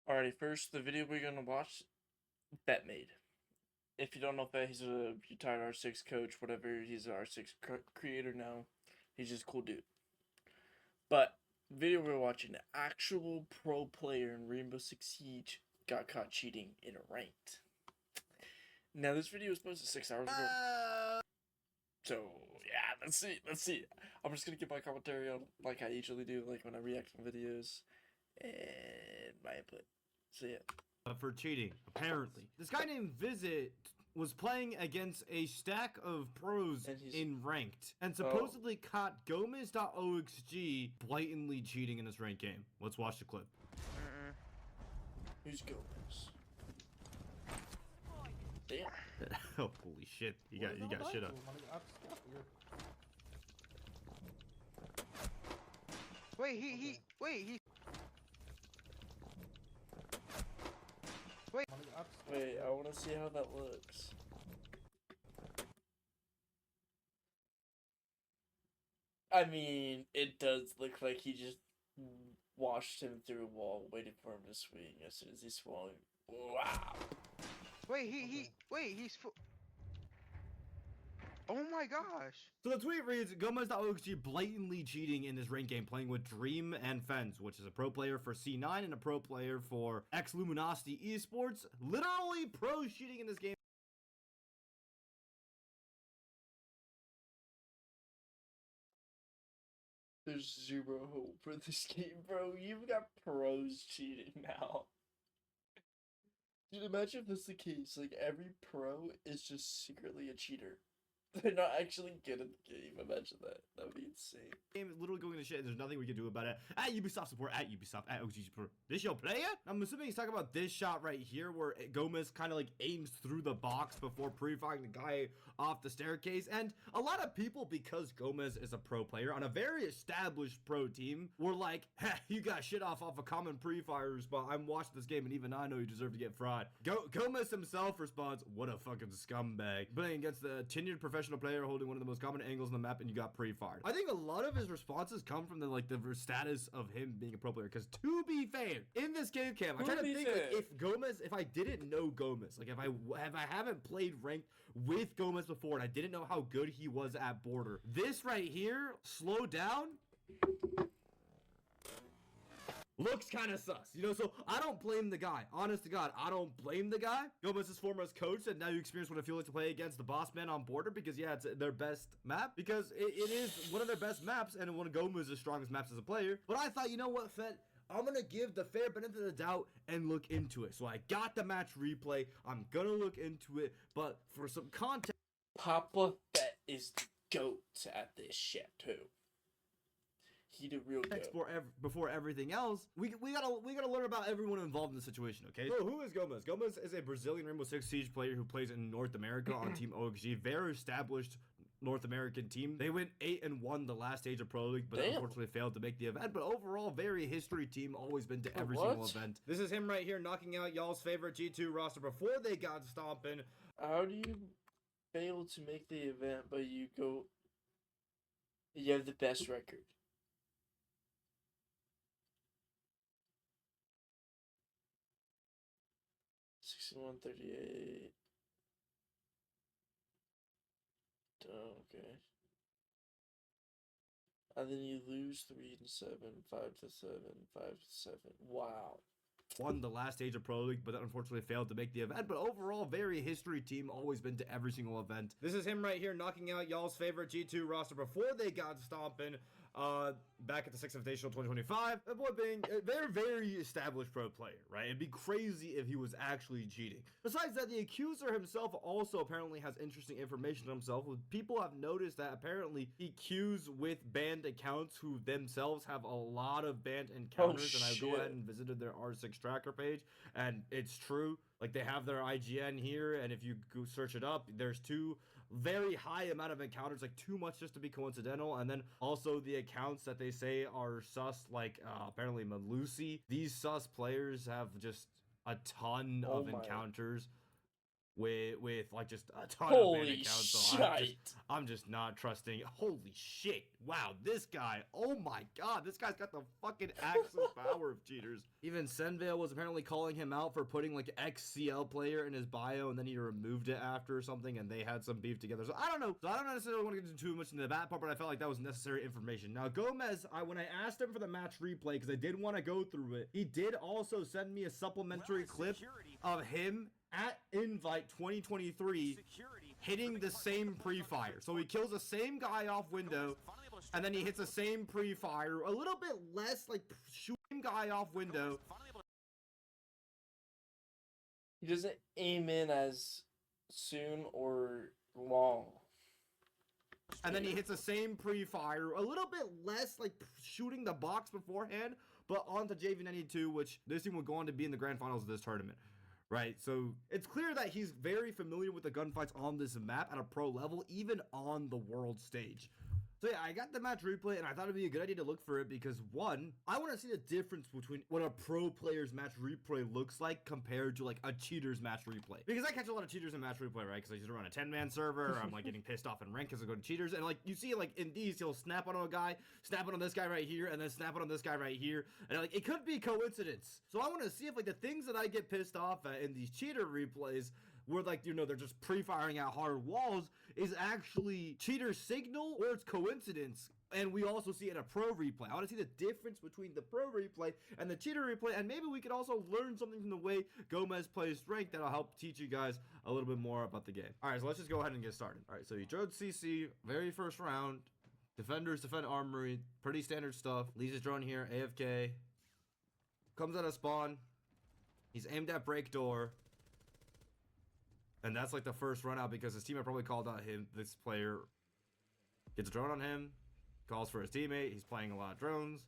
Alrighty, first, the video we're gonna watch, Fett made. If you don't know Fett, he's a retired R6 coach, whatever. He's an R6 creator now. He's just a cool dude. But, video we're watching, the actual pro player in Rainbow Six Siege got caught cheating in a ranked. Now, this video was posted 6 hours ago. So, yeah, let's see. I'm just gonna give my commentary on, like I usually do, like when I react on videos, and my input. So, yeah. For cheating, apparently. This guy named Visit was playing against a stack of pros in ranked and supposedly caught Gomez.oxg blatantly cheating in his ranked game. Let's watch the clip. Who's Gomez? Damn. Oh, holy shit. You got shit up. Wait, he Wait, I want to see how that looks. I mean, it does look like he just washed him through a wall, waited for him to swing as soon as he swung. Wow. wait, he's oh my gosh. So the tweet reads, Gomez.oxg blatantly cheating in his ranked game, playing with Dream and Fens, which is a pro player for C9 and a pro player for X Luminosity Esports. Literally pro cheating in this game. There's zero hope for this game, bro. You've got pros cheating now. Dude, imagine if this is the case. Like, every pro is just secretly a cheater. They're not actually good at the game. Imagine that. That would be insane. Game is literally going to shit. There's nothing we can do about it. At Ubisoft support, at Ubisoft, at OG support. This your player? I'm assuming he's talking about this shot right here where Gomez kind of like aims through the box before pre-firing the guy off the staircase. And a lot of people, because Gomez is a pro player on a very established pro team, were like, hey, you got shit off a common pre-fire spot. I'm watching this game and even I know you deserve to get fried. Gomez himself responds, what a fucking scumbag. Playing against the tenured professional player holding one of the most common angles on the map and you got pre-fired. I think a lot of his responses come from the status of him being a pro player, because to be fair, in this game cam, I'm trying to think like, if I didn't know Gomez, like if I haven't played ranked with Gomez before and I didn't know how good he was at border, this right here, slow down, looks kind of sus, you know, so I don't blame the guy. Honest to God, I don't blame the guy. Gomez's former coach said now you experience what it feels like to play against the boss man on border, because yeah, it's their best map, because it is one of their best maps and one of Gomez's strongest maps as a player. But I thought, you know what, Fett, I'm gonna give the fair benefit of the doubt and look into it. So I got the match replay. I'm gonna look into it, but for some context, Papa Fett is the GOAT at this shit too. He the real GOAT. Before everything else, we gotta learn about everyone involved in the situation, okay? So who is Gomez? Gomez is a Brazilian Rainbow Six Siege player who plays in North America on Team OXG, very established North American team. They went 8-1 the last stage of Pro League, but unfortunately failed to make the event. But overall, very history team, always been to every single event. This is him right here knocking out y'all's favorite G2 roster before they got stomping. How do you fail to make the event, but you have the best record? $61, 38. Oh, okay. And then you lose 3-7, 5-7, 5-7. Wow. Won the last stage of Pro League, but unfortunately failed to make the event. But overall, very history team, always been to every single event. This is him right here knocking out y'all's favorite G2 roster before they got stomping. Back at the 6th Invitational 2025, that boy being a very established pro player, right? It'd be crazy if he was actually cheating. Besides that, the accuser himself also apparently has interesting information on himself. People have noticed that apparently he queues with banned accounts who themselves have a lot of banned encounters, and I go ahead and visited their R6 tracker page, and it's true. Like, they have their IGN here, and if you go search it up, there's two very high amount of encounters, like too much just to be coincidental. And then also the accounts that they say are sus, like apparently Malusi. These sus players have just a ton of encounters. with like just a ton of Holy ban accounts. So shit. I'm just not trusting. Holy shit. Wow, this guy. Oh my god, this guy's got the fucking axis power of cheaters. Even Senvale was apparently calling him out for putting like XCL player in his bio, and then he removed it after or something, and they had some beef together. So I don't know. So I don't necessarily want to get into too much into that part, but I felt like that was necessary information. Now Gomez, when I asked him for the match replay, because I did want to go through it, he did also send me a supplementary clip of him at Invite 2023 hitting the same pre-fire. So he kills the same guy off window, and then he hits the same pre-fire, a little bit less, like shooting guy off window. He doesn't aim in as soon or long. And then he hits the same pre-fire, a little bit less, like shooting the box beforehand, but onto JV92, which this team will go on to be in the grand finals of this tournament. Right, so it's clear that he's very familiar with the gunfights on this map at a pro level, even on the world stage. So yeah, I got the match replay, and I thought it'd be a good idea to look for it because, one, I want to see the difference between what a pro player's match replay looks like compared to like a cheater's match replay. Because I catch a lot of cheaters in match replay, right? Because I used to run a 10-man server, or I'm like getting pissed off in rank because I go to cheaters, and like you see like in these, he'll snap on a guy, snap on this guy right here, and then snap on this guy right here, and like it could be coincidence. So I want to see if like the things that I get pissed off at in these cheater replays, where like, you know, they're just pre-firing out hard walls, is actually cheater signal or it's coincidence. And we also see it in a pro replay. I want to see the difference between the pro replay and the cheater replay, and maybe we could also learn something from the way Gomez plays ranked that'll help teach you guys a little bit more about the game. All right, so let's just go ahead and get started. All right, so he drone CC, very first round. Defenders defend armory, pretty standard stuff. Leaves his drone here, AFK. Comes out of spawn. He's aimed at break door. And that's like the first run out because his teammate probably called out this player. Gets a drone on him. Calls for his teammate. He's playing a lot of drones.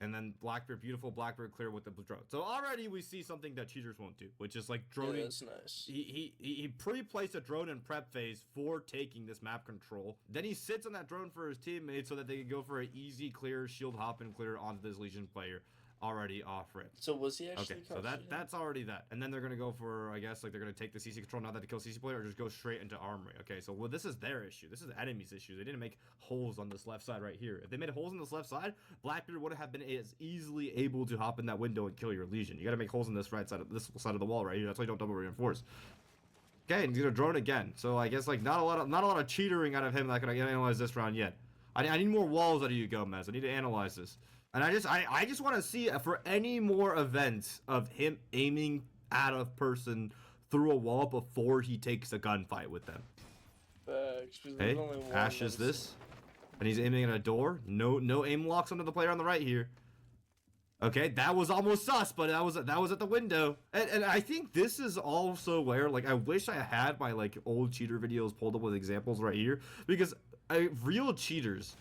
And then Blackbeard, beautiful Blackbeard clear with the drone. So already we see something that cheaters won't do, which is like droning. Yeah, that's nice. He pre-placed a drone in prep phase for taking this map control. Then he sits on that drone for his teammate so that they can go for an easy clear, shield hop and clear onto this Legion player. Already off rip. So was he actually? Okay, so that's already that. And then they're gonna go for, I guess, like they're gonna take the CC control, not that to kill CC player, or just go straight into armory. Okay, so well, this is their issue. This is the enemy's issue. They didn't make holes on this left side right here. If they made holes on this left side, Blackbeard would have been as easily able to hop in that window and kill your Legion. You gotta make holes on this right side of this side of the wall right here. That's why you don't double reinforce. Okay, and he's gonna drone again. So I guess like not a lot of cheatering out of him that I can analyze this round yet. I need more walls out of you, Gomez. I need to analyze this. And I just want to see for any more events of him aiming at a person through a wall before he takes a gunfight with them. Hey, Ash is this, and he's aiming at a door. No aim locks onto the player on the right here. Okay, that was almost sus, but that was at the window. And I think this is also where like I wish I had my like old cheater videos pulled up with examples right here, because real cheaters.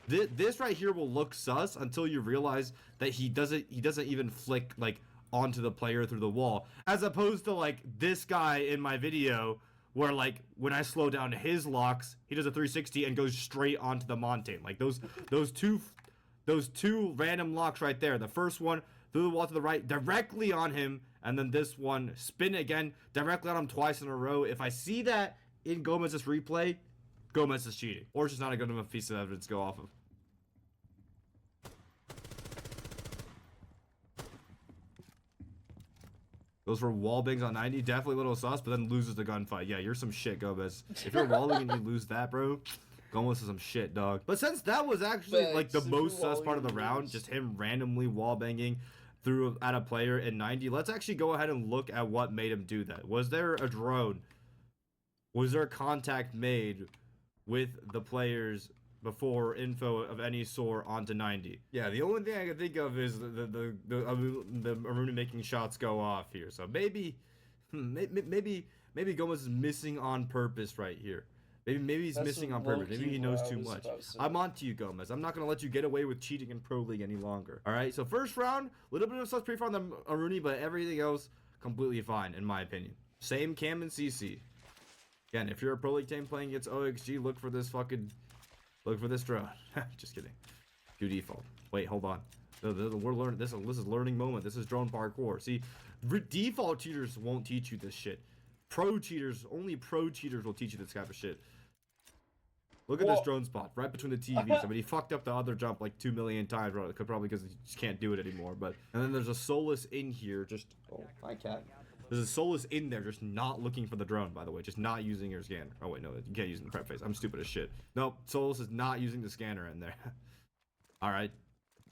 This right here will look sus until you realize that he doesn't even flick like onto the player through the wall, as opposed to like this guy in my video where like when I slow down his locks, he does a 360 and goes straight onto the Montaigne. Like those two random locks right there. The first one through the wall to the right, directly on him, and then this one spin again directly on him twice in a row. If I see that in Gomez's replay, Gomez is cheating, or it's just not a good enough piece of evidence to go off of. Goes for wall bangs on 90, definitely a little sus, but then loses the gunfight. Yeah, you're some shit, Gomez. If you're walling and you lose that, bro, Gomez is some shit, dog. But since that was actually like the most sus part of the round, just him randomly wall banging through at a player in 90, let's actually go ahead and look at what made him do that. Was there a drone? Was there contact made with the players before info of any sort onto 90? Yeah, the only thing I can think of is the Aruna making shots go off here. So maybe Gomez is missing on purpose right here. Maybe he's missing on purpose. Maybe he knows too much. I'm on to you, Gomez. I'm not gonna let you get away with cheating in Pro League any longer. All right. So first round, a little bit of sus pre-fire on the Aruna, but everything else completely fine in my opinion. Same cam and CC. Again, if you're a Pro League team playing against OXG, look for this drone. Just kidding. Do default. Wait, hold on. We're learning this. This is learning moment. This is drone parkour. See, default cheaters won't teach you this shit. Pro cheaters, only pro cheaters will teach you this type of shit. Look at this drone spot right between the TVs. I mean, he fucked up the other jump like 2 million times, probably because he just can't do it anymore. But and then there's a Solus in here, just hi cat. There's a Solus in there, just not looking for the drone. By the way, just not using your scanner. Oh wait, no, you can't use it in the prep phase. I'm stupid as shit. Nope, Solus is not using the scanner in there. All right,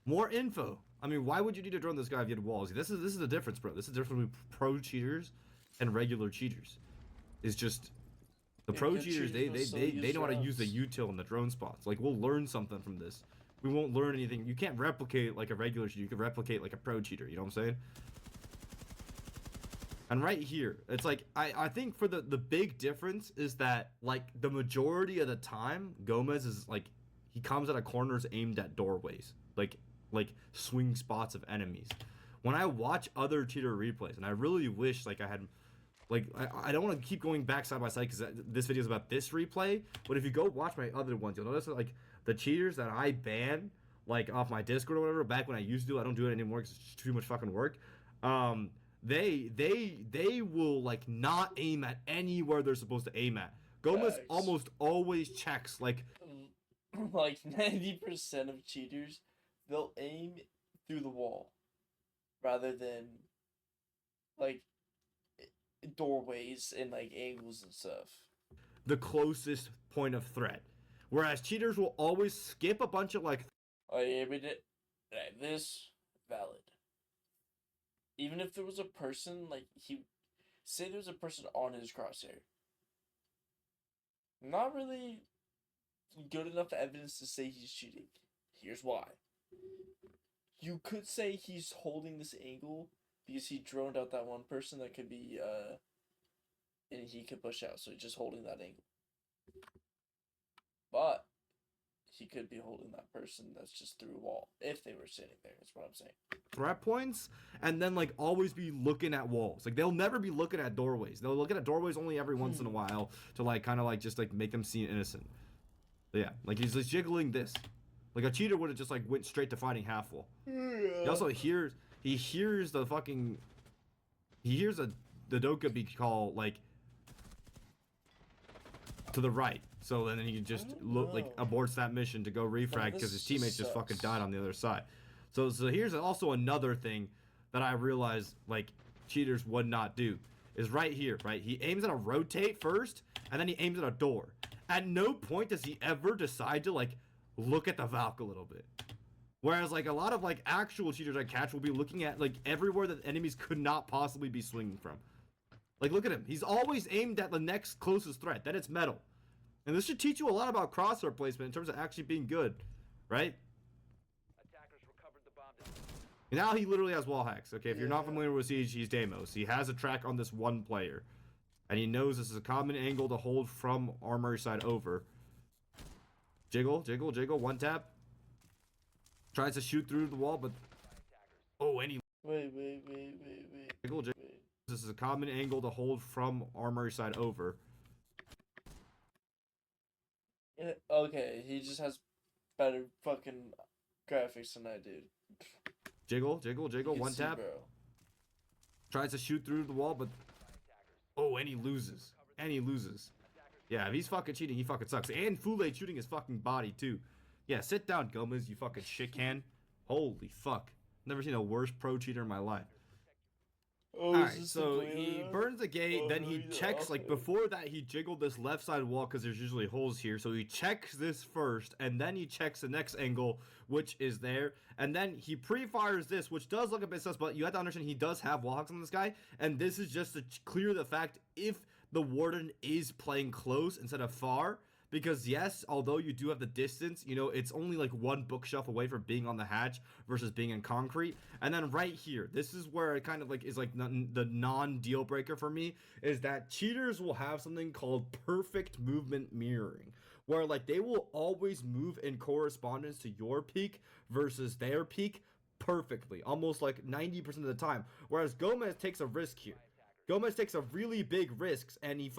more info. I mean, why would you need to drone this guy if you had walls? This is the difference, bro. This is the difference between pro cheaters and regular cheaters. It's just the pro cheaters, they know how to use the util and the drone spots. Like, we'll learn something from this. We won't learn anything. You can't replicate like a regular cheater. You can replicate like a pro cheater. You know what I'm saying? And right here, it's like, I think for the big difference is that, like, the majority of the time, Gomez is like, he comes out of corners aimed at doorways. Like swing spots of enemies. When I watch other cheater replays, and I really wish like I had, like, I don't want to keep going back side by side because this video is about this replay, but if you go watch my other ones, you'll notice that like the cheaters that I ban like off my Discord or whatever, back when I used to, I don't do it anymore because it's too much fucking work. They will like not aim at anywhere they're supposed to aim at. Gomez almost always checks like 90% of cheaters, they'll aim through the wall rather than like doorways and like angles and stuff. The closest point of threat, whereas cheaters will always skip a bunch of like. I aimed it like this, valid. Even if there was a person, like, say there was a person on his crosshair. Not really good enough evidence to say he's cheating. Here's why. You could say he's holding this angle because he droned out that one person that could be, and he could push out, so he's just holding that angle. But he could be holding that person that's just through a wall if they were sitting there. That's what I'm saying. Threat points, and then like always be looking at walls. Like they'll never be looking at doorways. They'll look at doorways only every once in a while to like kind of like just like make them seem innocent. But yeah, like he's just jiggling this. Like a cheater would have just like went straight to fighting half wall. He also hears the fucking the Doka be call like to the right. So then he just aborts that mission to go refrag because his teammates just fucking died on the other side. So here's also another thing that I realized like cheaters would not do is right here, right? He aims at a rotate first and then he aims at a door. At no point does he ever decide to like look at the Valk a little bit. Whereas like a lot of like actual cheaters I catch will be looking at like everywhere that enemies could not possibly be swinging from. Like look at him. He's always aimed at the next closest threat. Then it's metal. And this should teach you a lot about crosshair placement in terms of actually being good, right? Attackers recovered the bomb. And now he literally has wall hacks. Okay, if you're not familiar with Siege, he's Deimos. He has a track on this one player. And he knows this is a common angle to hold from armory side over. Jiggle, jiggle, jiggle, one tap. Tries to shoot through the wall, but... Oh, and he... Wait. Jiggle, jiggle. This is a common angle to hold from armory side over. Yeah, okay, he just has better fucking graphics than I do. Jiggle, jiggle, jiggle, one tap. Bro. Tries to shoot through the wall, but... Oh, and he loses. And he loses. Yeah, if he's fucking cheating, he fucking sucks. And Fule shooting his fucking body, too. Yeah, sit down, Gomez, you fucking shit can. Holy fuck. Never seen a worse pro cheater in my life. Alright, so he burns the gate, then he checks, like, before that he jiggled this left side wall because there's usually holes here, so he checks this first, and then he checks the next angle, which is there, and then he pre-fires this, which does look a bit sus, but you have to understand he does have wall hacks on this guy, and this is just to clear the fact if the Warden is playing close instead of far, because yes, although you do have the distance, you know, it's only like one bookshelf away from being on the hatch versus being in concrete. And then right here, this is where it kind of like is like the non-deal breaker for me, is that cheaters will have something called perfect movement mirroring, where like they will always move in correspondence to your peak versus their peak perfectly, almost like 90% of the time. Whereas Gomez takes a risk here. Gomez takes a really big risk, and he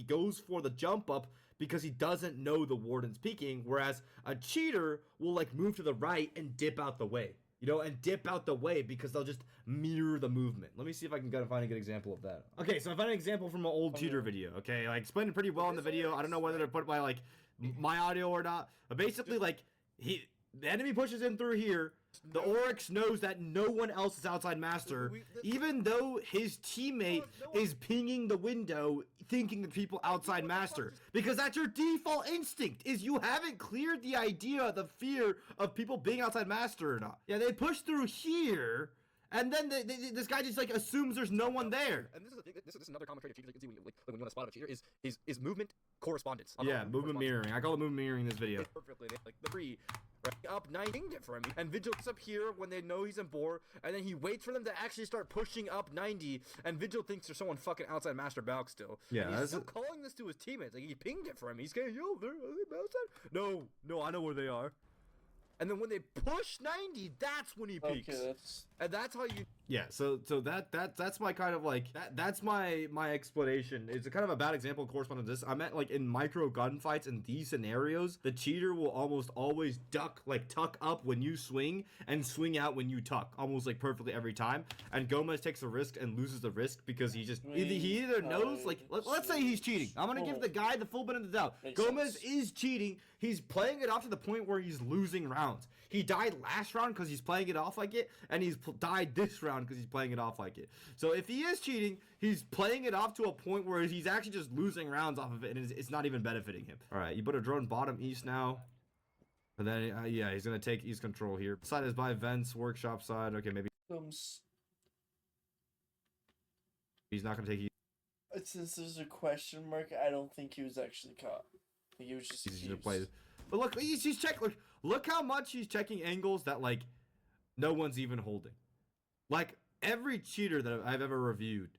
goes for the jump up because he doesn't know the Warden's peeking, whereas a cheater will like move to the right and dip out the way. you know, and dip out the way because they'll just mirror the movement. Let me see if I can find a good example of that. Okay, so I found an example from an old cheater video. Okay, I explained it pretty well in the video. I don't know whether to put my my audio or not, but basically like the enemy pushes in through here. The Oryx knows that no one else is outside master, even though his teammate is pinging the window thinking the people outside master. Because that's your default instinct, is you haven't cleared the idea, the fear of people being outside master or not. Yeah, they push through here, and then this guy just like assumes there's no one there. And this is another common trait of cheaters. You can see when you want to spot a cheater is movement correspondence. Yeah, movement mirroring. I call it movement mirroring in this video. Perfectly, like the three. Right, up 90 for him, and Vigil gets up here when they know he's in bore, and then he waits for them to actually start pushing up 90, and Vigil thinks there's someone fucking outside Master Balk still. Yeah, and he's still calling this to his teammates. Like, he pinged it for him. He's going, yo, are they outside? No, I know where they are. And then when they push 90, that's when he peeks. Okay, and that's how you. Yeah, so that's my kind of like that's my explanation. It's a kind of a bad example of corresponding to this. I meant like in micro gunfights in these scenarios, the cheater will almost always tuck up when you swing and swing out when you tuck, almost like perfectly every time. And Gomez takes a risk and loses the risk because he just he either knows like let's say he's cheating. I'm gonna give the guy the full benefit of the doubt. Gomez is cheating. He's playing it off to the point where he's losing rounds. He died last round because he's playing it off like it, and he's died this round because he's playing it off like it. So if he is cheating, he's playing it off to a point where he's actually just losing rounds off of it, and it's not even benefiting him. All right, you put a drone bottom east now. And then, yeah, he's going to take east control here. Side is by vents, workshop side. Okay, maybe he's not going to take east. Since there's a question mark, I don't think he was actually caught. I think he was just He's going to play. But look, he's checking. Look how much he's checking angles that, like, no one's even holding. Like, every cheater that I've ever reviewed,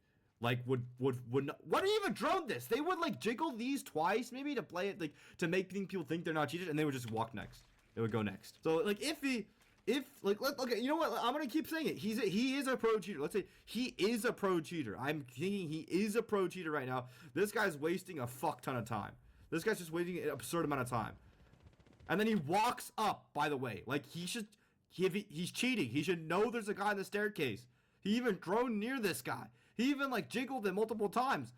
like, would not, wouldn't even drone this. They would, like, jiggle these twice, maybe, to play it, like, to make people think they're not cheaters, and they would just walk next. They would go next. So, like, okay, you know what? I'm gonna keep saying it. He is a pro cheater. Let's say he is a pro cheater. I'm thinking he is a pro cheater right now. This guy's wasting a fuck ton of time. This guy's just wasting an absurd amount of time. And then he walks up, by the way. Like, he's cheating. He should know there's a guy on the staircase. He even drone near this guy. He even, like, jiggled it multiple times.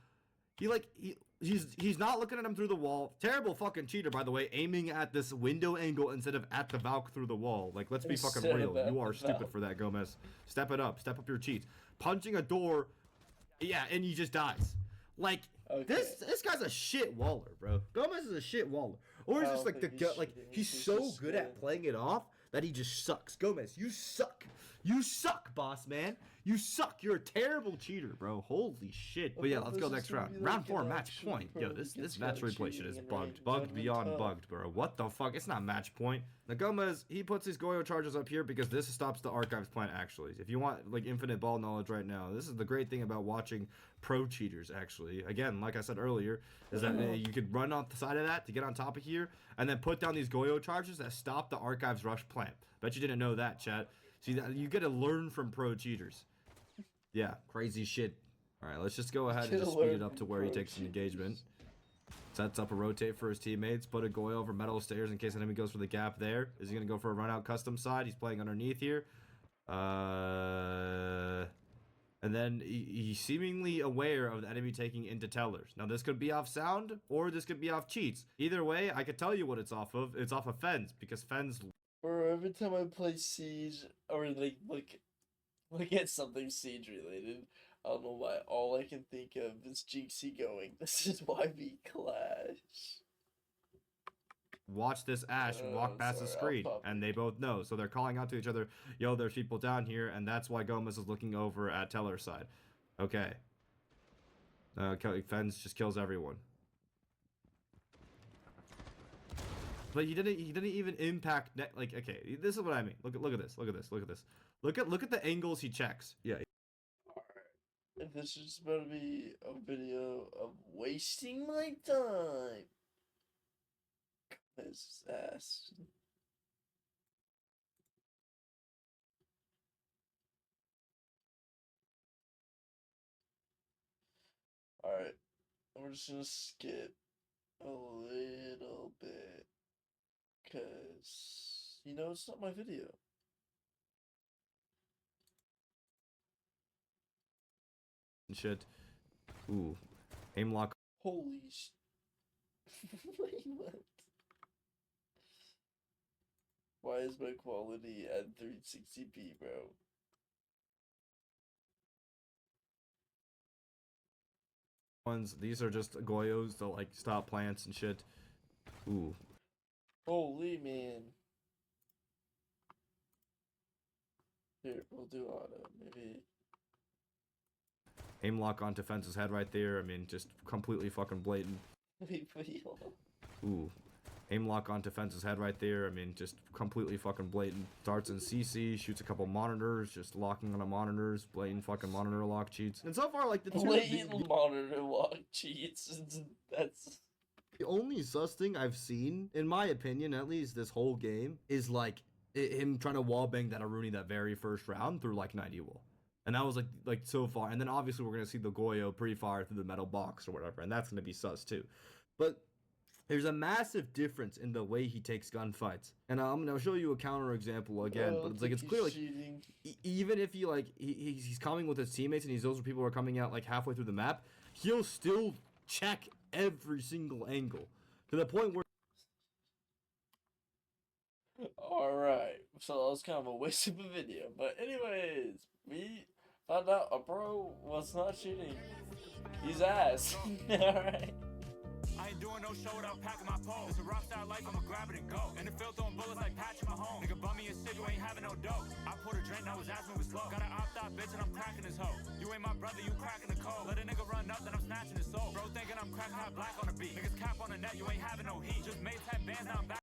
He's not looking at him through the wall. Terrible fucking cheater, by the way, aiming at this window angle instead of at the Valk through the wall. Like, let's be fucking real. You are stupid for that, Gomez. Step it up. Step up your cheats. Punching a door, yeah, and he just dies. Like, okay. This guy's a shit waller, bro. Gomez is a shit waller. Or is just like he's so good at playing it off that he just sucks. Gomez, you suck. You suck, boss man. You suck. You're a terrible cheater, bro. Holy shit. But yeah, let's go next round. Round 4, match point. Yo, this match replay shit is bugged. Bugged beyond bugged, bro. What the fuck? It's not match point. Now Gomez, he puts his Goyo charges up here because this stops the archives plant actually. If you want like infinite ball knowledge right now, this is the great thing about watching pro cheaters actually. Again, like I said earlier, is that you could run off the side of that to get on top of here and then put down these Goyo charges that stop the archives rush plant. Bet you didn't know that, chat. See, you gotta learn from pro cheaters. Yeah, crazy shit. All right, let's just go ahead and just speed it up to where he takes an engagement. Sets up a rotate for his teammates. Put a Goyo over metal stairs in case enemy goes for the gap there. Is he gonna go for a run out custom side? He's playing underneath here. And then he's seemingly aware of the enemy taking into tellers. Now this could be off sound or this could be off cheats. Either way, I could tell you what it's off of. It's off of Fens because Fens. Or every time I play Siege or like look at something Siege related, I don't know why all I can think of is Jinxie going, "This is why we clash." Watch this Ash walk past the screen, and they both know. So they're calling out to each other, yo, there's people down here, and that's why Gomez is looking over at Teller's side. Okay. Fens just kills everyone. But he didn't even impact like, okay, this is what I mean. Look at this. Look at the angles he checks. Yeah. Alright. This is about to be a video of wasting my time. His ass. Alright. We're just gonna skip a little bit. Because, you know, it's not my video. and shit. Ooh, aim lock. Holy sh... Wait, what? Why is my quality at 360p, bro? Ones. These are just Goyos to like stop plants and shit. Ooh. Holy man. Here, we'll do auto, maybe. Aim lock onto Fence's head right there. I mean, just completely fucking blatant. Wait, hold on. Ooh. Aim lock onto Fence's head right there. I mean, just completely fucking blatant. Starts in CC, shoots a couple monitors, just locking on monitors, blatant fucking monitor lock cheats. And so far, like, the Blatant monitor lock cheats. That's... The only sus thing I've seen, in my opinion, at least this whole game, is like him trying to wallbang that Aruni that very first round through like 90 wall. And that was like so far. And then obviously we're gonna see the Goyo pre-fire through the metal box or whatever, and that's gonna be sus too. But there's a massive difference in the way he takes gunfights. And I'm gonna show you a counter example again, but it's like it's clear like even if he like he's coming with his teammates and those people are coming out like halfway through the map, he'll still check every single angle to the point where Alright, so that was kind of a waste of a video. But anyways, we found out a bro was not cheating. He's ass. Alright. I ain't doing no show without packing my pole. It's a rock star life, I'ma grab it and go. In the field throwing bullets like Patrick Mahomes. Nigga bum me and shit, you ain't having no dough. I poured a drink, now his ass moving slow. Got an opt-out bitch and I'm cracking his hoe. You ain't my brother, you cracking the code. Let a nigga run up, then I'm snatching his soul. Bro thinking I'm cracking hot black on the beat. Niggas cap on the net, you ain't having no heat. Just made 10 bands, now I'm back.